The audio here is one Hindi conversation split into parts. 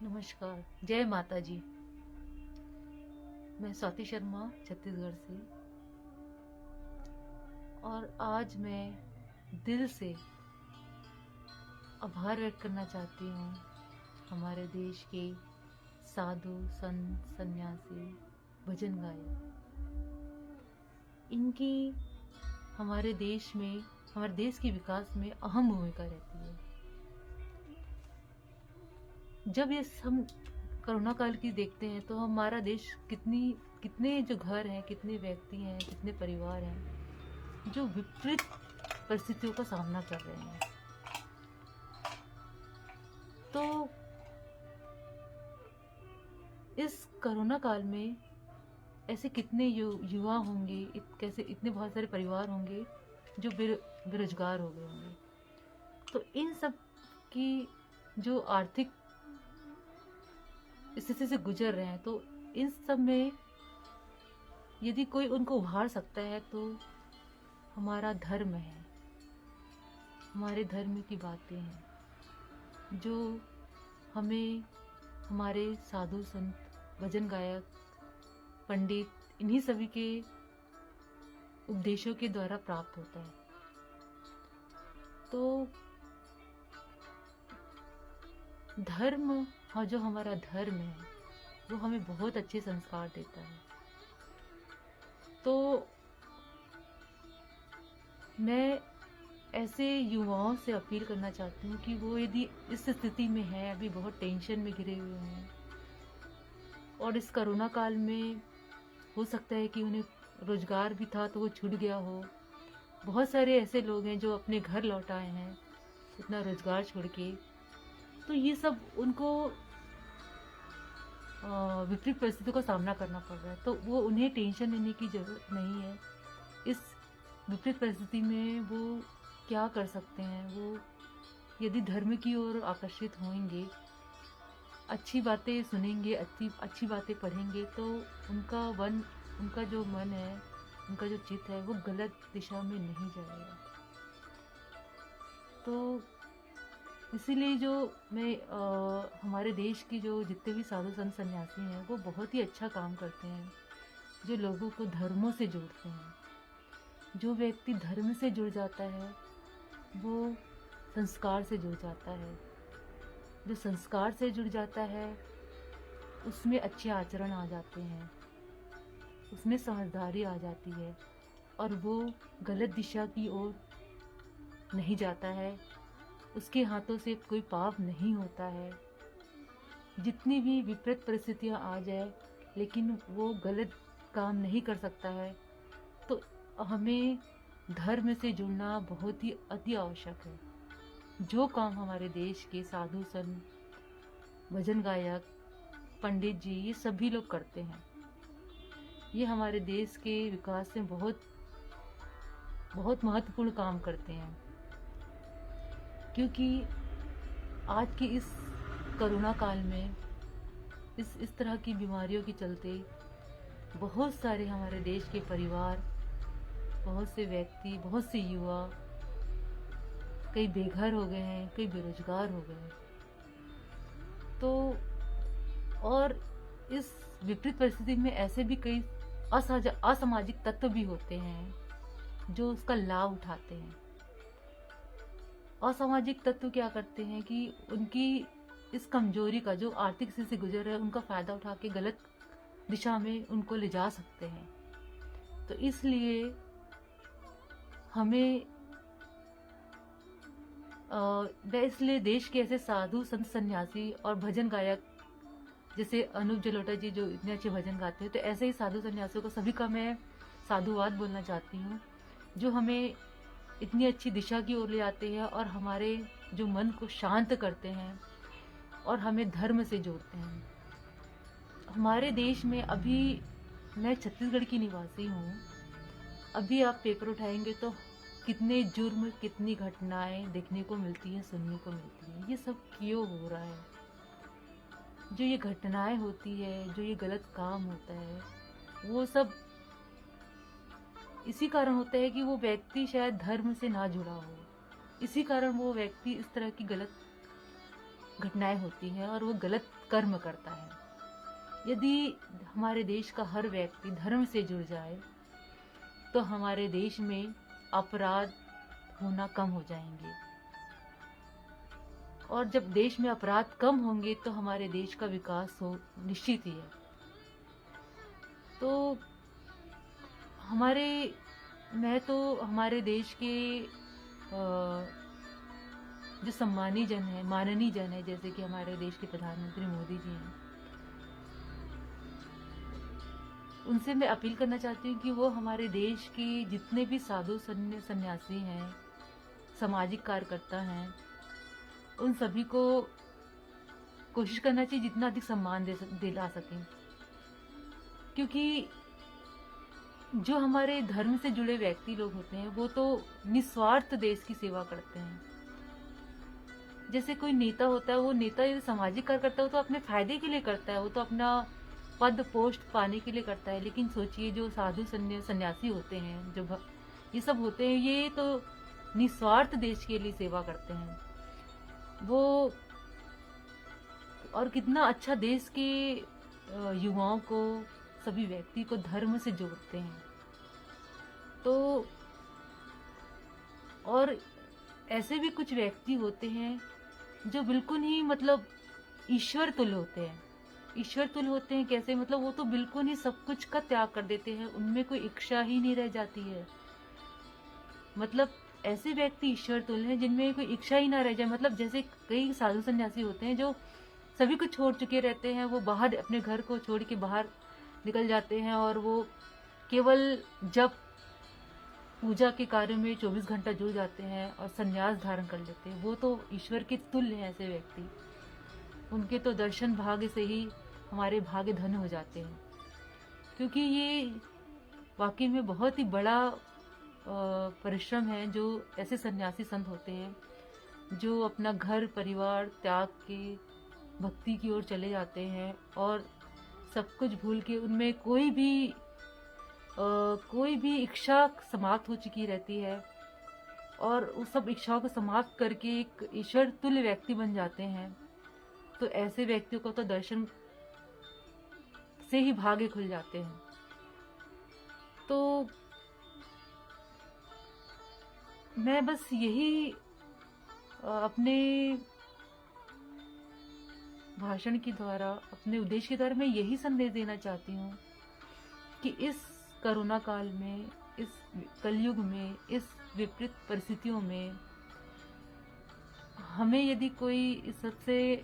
नमस्कार, जय माता जी। मैं स्वाति शर्मा छत्तीसगढ़ से। और आज मैं दिल से आभार व्यक्त करना चाहती हूँ हमारे देश के साधु संत सन्यासी भजन गायक। इनकी हमारे देश में, हमारे देश के विकास में अहम भूमिका रहती है। जब ये हम कोरोना काल की देखते हैं तो हमारा देश कितने जो घर हैं, कितने व्यक्ति हैं, कितने परिवार हैं जो विपरीत परिस्थितियों का सामना कर रहे हैं। तो इस कोरोना काल में ऐसे कितने युवा होंगे, कैसे इतने बहुत सारे परिवार होंगे जो बेरोजगार हो गए होंगे। तो इन सब की जो आर्थिक स्थिति से गुजर रहे हैं, तो इन सब में यदि कोई उनको उभार सकता है तो हमारा धर्म है, हमारे धर्म की बातें हैं जो हमें हमारे साधु संत भजन गायक पंडित इन्हीं सभी के उपदेशों के द्वारा प्राप्त होता है। तो धर्म, हाँ, जो हमारा धर्म है वो हमें बहुत अच्छे संस्कार देता है। तो मैं ऐसे युवाओं से अपील करना चाहती हूँ कि वो यदि इस स्थिति में है, अभी बहुत टेंशन में घिरे हुए हैं और इस कोरोना काल में हो सकता है कि उन्हें रोजगार भी था तो वो छूट गया हो। बहुत सारे ऐसे लोग हैं जो अपने घर लौट आए हैं अपना रोजगार छोड़ के। तो ये सब उनको विपरीत परिस्थितियों का सामना करना पड़ रहा है, तो वो उन्हें टेंशन लेने की जरूरत नहीं है। इस विपरीत परिस्थिति में वो क्या कर सकते हैं, वो यदि धर्म की ओर आकर्षित होंगे, अच्छी बातें सुनेंगे, अच्छी बातें पढ़ेंगे, तो उनका जो मन है, उनका जो चित्त है वो गलत दिशा में नहीं जाएगा। तो इसीलिए जो मैं हमारे देश की जो जितने भी साधु संत सन्यासी हैं वो बहुत ही अच्छा काम करते हैं, जो लोगों को धर्मों से जोड़ते हैं। जो व्यक्ति धर्म से जुड़ जाता है वो संस्कार से जुड़ जाता है। जो संस्कार से जुड़ जाता है उसमें अच्छे आचरण आ जाते हैं, उसमें समझदारी आ जाती है और वो गलत दिशा की ओर नहीं जाता है। उसके हाथों से कोई पाप नहीं होता है। जितनी भी विपरीत परिस्थितियां आ जाए लेकिन वो गलत काम नहीं कर सकता है। तो हमें धर्म से जुड़ना बहुत ही अति आवश्यक है। जो काम हमारे देश के साधु संत भजन गायक पंडित जी ये सभी लोग करते हैं, ये हमारे देश के विकास में बहुत बहुत महत्वपूर्ण काम करते हैं। क्योंकि आज के इस कोरोना काल में इस तरह की बीमारियों के चलते बहुत सारे हमारे देश के परिवार, बहुत से व्यक्ति, बहुत से युवा कई बेघर हो गए हैं, कई बेरोजगार हो गए हैं। तो और इस विपरीत परिस्थिति में ऐसे भी कई असामाजिक तत्व भी होते हैं जो उसका लाभ उठाते हैं। असामाजिक तत्व क्या करते हैं कि उनकी इस कमजोरी का, जो आर्थिक स्थिति से गुजर रहे हैं, उनका फायदा उठा के गलत दिशा में उनको ले जा सकते हैं। तो इसलिए हमें इसलिए देश के ऐसे साधु संत सन्यासी और भजन गायक जैसे अनूप जलोटा जी जो इतने अच्छे भजन गाते हैं, तो ऐसे ही साधु सन्यासियों को सभी का मैं साधुवाद बोलना चाहती हूँ, जो हमें इतनी अच्छी दिशा की ओर ले आते हैं और हमारे जो मन को शांत करते हैं और हमें धर्म से जोड़ते हैं। हमारे देश में अभी, मैं छत्तीसगढ़ की निवासी हूँ, अभी आप पेपर उठाएंगे तो कितने जुर्म, कितनी घटनाएं देखने को मिलती हैं, सुनने को मिलती हैं। ये सब क्यों हो रहा है? जो ये घटनाएं होती है, जो ये गलत काम होता है, वो सब इसी कारण होता है कि वो व्यक्ति शायद धर्म से ना जुड़ा हो। इसी कारण वो व्यक्ति इस तरह की गलत घटनाएं होती हैं और वो गलत कर्म करता है। यदि हमारे देश का हर व्यक्ति धर्म से जुड़ जाए तो हमारे देश में अपराध होना कम हो जाएंगे, और जब देश में अपराध कम होंगे तो हमारे देश का विकास हो निश्चित ही है। तो हमारे मैं तो हमारे देश के जो सम्मानी जन है, माननीय जन है, जैसे कि हमारे देश के प्रधानमंत्री मोदी जी हैं, उनसे मैं अपील करना चाहती हूँ कि वो हमारे देश के जितने भी साधु सन्यासी हैं, सामाजिक कार्यकर्ता हैं, उन सभी को कोशिश करना चाहिए जितना अधिक सम्मान दिला सकें, क्योंकि जो हमारे धर्म से जुड़े व्यक्ति लोग होते हैं वो तो निस्वार्थ देश की सेवा करते हैं। जैसे कोई नेता होता है, वो नेता यदि सामाजिक कार्य करता है तो अपने फायदे के लिए करता है, वो तो अपना पद पोस्ट पाने के लिए करता है। लेकिन सोचिए जो साधु सन्यासी होते हैं, जो ये सब होते हैं, ये तो निस्वार्थ देश के लिए सेवा करते हैं वो, और कितना अच्छा देश के युवाओं को, सभी व्यक्ति को धर्म से जोड़ते हैं। तो और ऐसे भी कुछ व्यक्ति होते हैं जो बिल्कुल ही मतलब ईश्वर तुल्य होते हैं। ईश्वर तुल्य होते हैं कैसे? मतलब वो तो बिल्कुल ही सब कुछ का त्याग कर देते हैं, उनमें कोई इच्छा ही नहीं रह जाती है। मतलब ऐसे व्यक्ति ईश्वर तुल्य हैं जिनमें कोई इच्छा ही ना रह जाए। मतलब जैसे कई साधु सन्यासी होते हैं जो सभी कुछ छोड़ चुके रहते हैं, वो बाहर अपने घर को छोड़ के बाहर निकल जाते हैं और वो केवल जब पूजा के कार्य में 24 घंटा जुड़ जाते हैं और संन्यास धारण कर लेते हैं। वो तो ईश्वर के तुल्य हैं ऐसे व्यक्ति। उनके तो दर्शन भाग्य से ही हमारे भाग्य धन हो जाते हैं, क्योंकि ये वाकई में बहुत ही बड़ा परिश्रम है जो ऐसे सन्यासी संत होते हैं जो अपना घर परिवार त्याग के भक्ति की ओर चले जाते हैं और सब कुछ भूल के, उनमें कोई भी इच्छा समाप्त हो चुकी रहती है और उस सब इच्छाओं को समाप्त करके एक ईश्वर तुल्य व्यक्ति बन जाते हैं। तो ऐसे व्यक्तियों को तो दर्शन से ही भाग्य खुल जाते हैं। तो मैं बस यही अपने भाषण के द्वारा, अपने उद्देश्य के द्वारा मैं यही संदेश देना चाहती हूँ कि इस कोरोना काल में, इस कलयुग में, इस विपरीत परिस्थितियों में हमें यदि कोई इस सबसे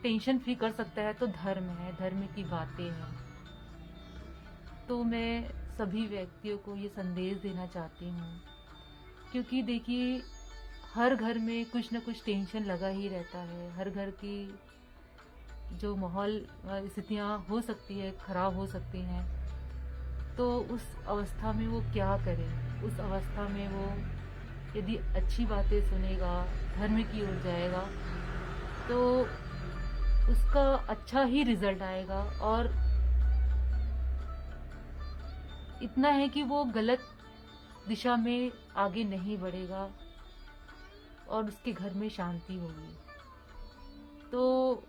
टेंशन फ्री कर सकता है तो धर्म है, धर्म की बातें हैं। तो मैं सभी व्यक्तियों को ये संदेश देना चाहती हूँ, क्योंकि देखिए हर घर में कुछ न कुछ टेंशन लगा ही रहता है। हर घर की जो माहौल स्थितियाँ हो सकती है, खराब हो सकती हैं, तो उस अवस्था में वो क्या करे? उस अवस्था में वो यदि अच्छी बातें सुनेगा, धर्म की ओर जाएगा, तो उसका अच्छा ही रिजल्ट आएगा। और इतना है कि वो गलत दिशा में आगे नहीं बढ़ेगा और उसके घर में शांति होगी। तो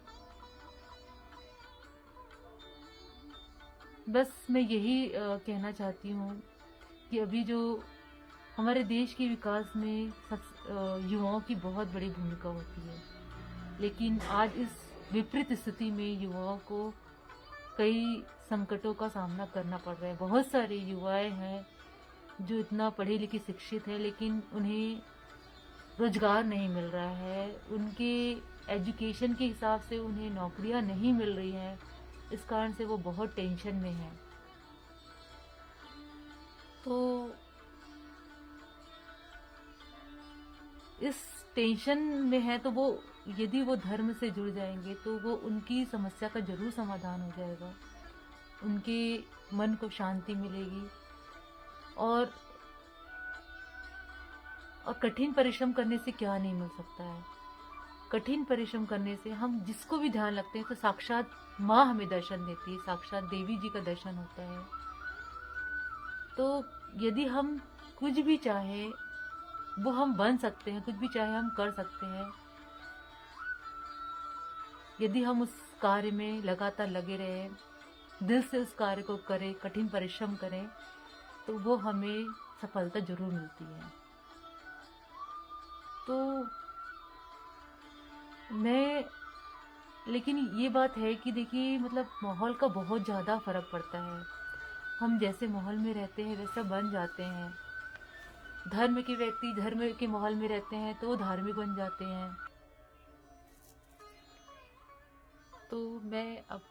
बस मैं यही कहना चाहती हूँ कि अभी जो हमारे देश के विकास में युवाओं की बहुत बड़ी भूमिका होती है, लेकिन आज इस विपरीत स्थिति में युवाओं को कई संकटों का सामना करना पड़ रहा है। बहुत सारे युवाएं हैं जो इतना पढ़े लिखे शिक्षित हैं, लेकिन उन्हें रोजगार नहीं मिल रहा है, उनके एजुकेशन के हिसाब से उन्हें नौकरियां नहीं मिल रही हैं। इस कारण से वो बहुत टेंशन में हैं। तो इस टेंशन में है तो वो यदि वो धर्म से जुड़ जाएंगे तो वो उनकी समस्या का जरूर समाधान हो जाएगा, उनके मन को शांति मिलेगी। और कठिन परिश्रम करने से क्या नहीं मिल सकता है? कठिन परिश्रम करने से हम जिसको भी ध्यान रखते हैं तो साक्षात माँ हमें दर्शन देती है, साक्षात देवी जी का दर्शन होता है। तो यदि हम कुछ भी चाहे वो हम बन सकते हैं, कुछ भी चाहे हम कर सकते हैं। यदि हम उस कार्य में लगातार लगे रहें, दिल से उस कार्य को करें, कठिन परिश्रम करें, तो वो हमें सफलता ज़रूर मिलती है। तो मैं लेकिन ये बात है कि देखिए मतलब माहौल का बहुत ज़्यादा फ़र्क पड़ता है। हम जैसे माहौल में रहते हैं वैसा बन जाते हैं। धर्म के व्यक्ति धर्म के माहौल में रहते हैं तो धार्मिक बन जाते हैं। तो मैं अब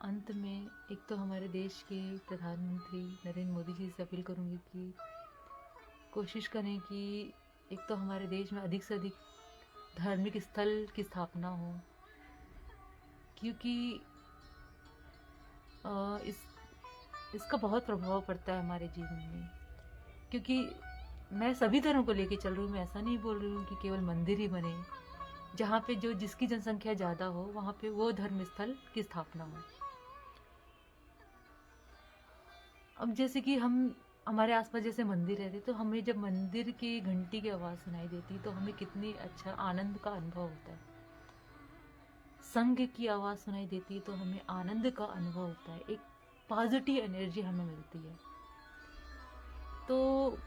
अंत में एक तो हमारे देश के प्रधानमंत्री नरेंद्र मोदी जी से अपील करूंगी कि कोशिश करें कि एक तो हमारे देश में अधिक से अधिक धार्मिक स्थल की स्थापना हो, क्योंकि इसका बहुत प्रभाव पड़ता है हमारे जीवन में। क्योंकि मैं सभी धर्मों को लेके चल रही हूँ, मैं ऐसा नहीं बोल रही हूँ कि केवल मंदिर ही बने, जहाँ पे जो जिसकी जनसंख्या ज़्यादा हो वहाँ पे वो धर्म स्थल की स्थापना हो। अब जैसे कि हमारे आसपास जैसे मंदिर रहते, तो हमें जब मंदिर की घंटी की आवाज़ सुनाई देती तो हमें कितनी अच्छा आनंद का अनुभव होता है। संघ की आवाज़ सुनाई देती है तो हमें आनंद का अनुभव होता है, एक पॉजिटिव एनर्जी हमें मिलती है। तो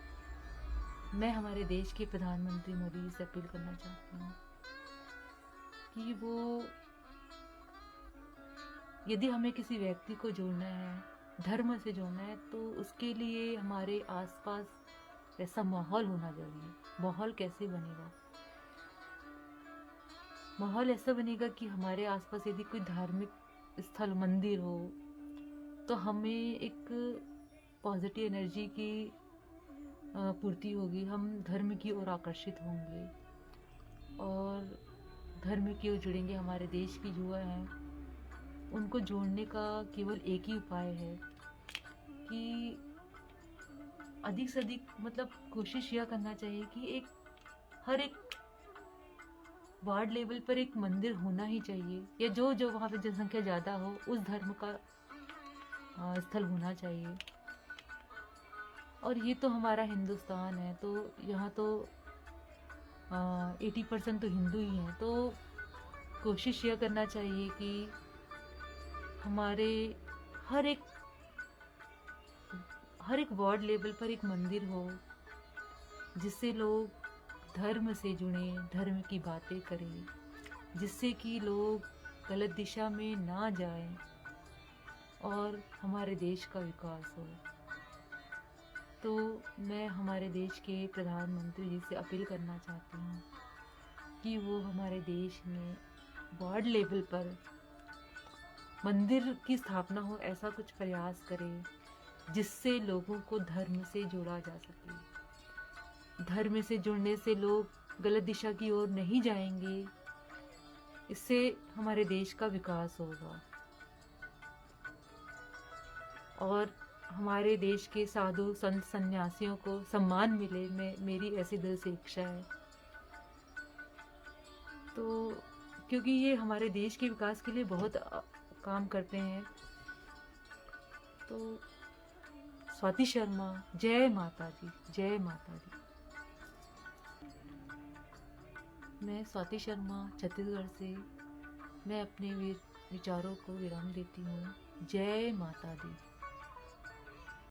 मैं हमारे देश के प्रधानमंत्री मोदी जी से अपील करना चाहती हूँ कि वो, यदि हमें किसी व्यक्ति को जोड़ना है, धर्म से जोड़ना है, तो उसके लिए हमारे आसपास ऐसा माहौल होना चाहिए। माहौल कैसे बनेगा? माहौल ऐसा बनेगा कि हमारे आसपास यदि कोई धार्मिक स्थल मंदिर हो तो हमें एक पॉजिटिव एनर्जी की पूर्ति होगी। हम धर्म की ओर आकर्षित होंगे और धर्म की ओर जुड़ेंगे। हमारे देश की युवा हैं, उनको जोड़ने का केवल एक ही उपाय है कि अधिक से अधिक मतलब कोशिश यह करना चाहिए कि हर एक वार्ड लेवल पर एक मंदिर होना ही चाहिए, या जो वहाँ पे जनसंख्या ज़्यादा हो उस धर्म का स्थल होना चाहिए। और ये तो हमारा हिंदुस्तान है, तो यहाँ तो 80% तो हिंदू ही हैं। तो कोशिश यह करना चाहिए कि हमारे हर एक वार्ड लेवल पर एक मंदिर हो, जिससे लोग धर्म से जुड़ें, धर्म की बातें करें, जिससे कि लोग गलत दिशा में ना जाएं और हमारे देश का विकास हो। तो मैं हमारे देश के प्रधानमंत्री जी से अपील करना चाहती हूँ कि वो हमारे देश में वार्ड लेवल पर मंदिर की स्थापना हो, ऐसा कुछ प्रयास करें जिससे लोगों को धर्म से जोड़ा जा सके। धर्म से जुड़ने से लोग गलत दिशा की ओर नहीं जाएंगे, इससे हमारे देश का विकास होगा और हमारे देश के साधु संत सन्यासियों को सम्मान मिले। मेरी ऐसी दिल से इच्छा है। तो क्योंकि ये हमारे देश के विकास के लिए बहुत काम करते हैं। तो स्वाति शर्मा, जय माता दी, जय माता दी। मैं स्वाति शर्मा छत्तीसगढ़ से मैं अपने विचारों को विराम देती हूँ। जय माता दी।